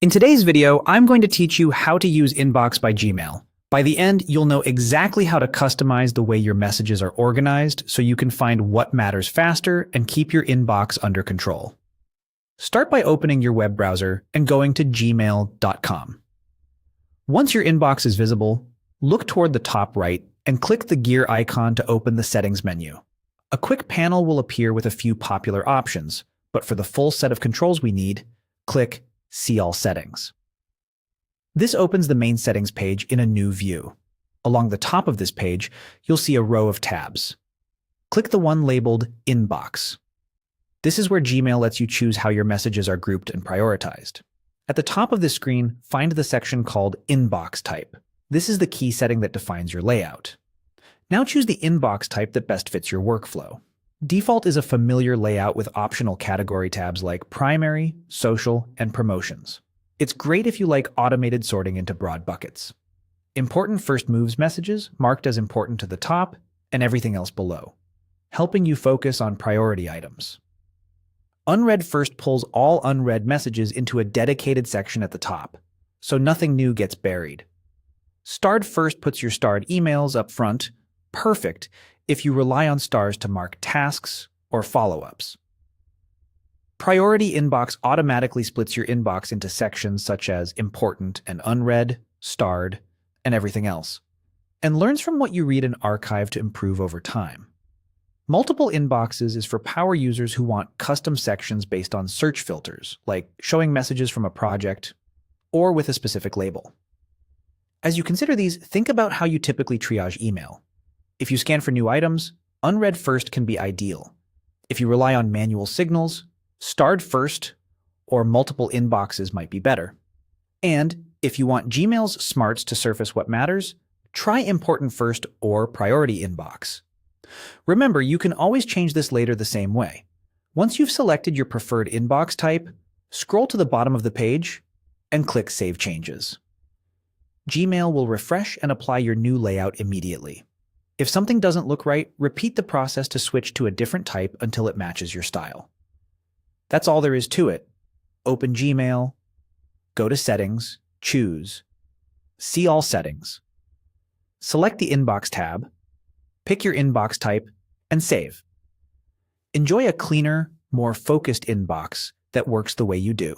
In today's video, I'm going to teach you how to use Inbox by Gmail. By the end, you'll know exactly how to customize the way your messages are organized so you can find what matters faster and keep your inbox under control. Start by opening your web browser and going to gmail.com. Once your inbox is visible, look toward the top right and click the gear icon to open the settings menu. A quick panel will appear with a few popular options, but for the full set of controls we need, click See All Settings. This opens the main settings page in a new view. Along the top of this page, you'll see a row of tabs. Click the one labeled Inbox. This is where Gmail lets you choose how your messages are grouped and prioritized. At the top of this screen, find the section called Inbox Type. This is the key setting that defines your layout. Now choose the inbox type that best fits your workflow. Default is a familiar layout with optional category tabs like Primary, Social, and Promotions. It's great if you like automated sorting into broad buckets. Important First Moves messages marked as important to the top and everything else below, helping you focus on priority items. Unread First pulls all unread messages into a dedicated section at the top, so nothing new gets buried. Starred First puts your starred emails up front, perfect if you rely on stars to mark tasks or follow-ups. Priority Inbox automatically splits your inbox into sections such as Important and Unread, Starred, and everything else, and learns from what you read and archive to improve over time. Multiple Inboxes is for power users who want custom sections based on search filters, like showing messages from a project or with a specific label. As you consider these, think about how you typically triage email. If you scan for new items, Unread First can be ideal. If you rely on manual signals, Starred First or multiple inboxes might be better. And if you want Gmail's smarts to surface what matters, try Important First or Priority Inbox. Remember, you can always change this later the same way. Once you've selected your preferred inbox type, scroll to the bottom of the page and click Save Changes. Gmail will refresh and apply your new layout immediately. If something doesn't look right, repeat the process to switch to a different type until it matches your style. That's all there is to it. Open Gmail, go to Settings, choose See All Settings. Select the Inbox tab, pick your inbox type, and save. Enjoy a cleaner, more focused inbox that works the way you do.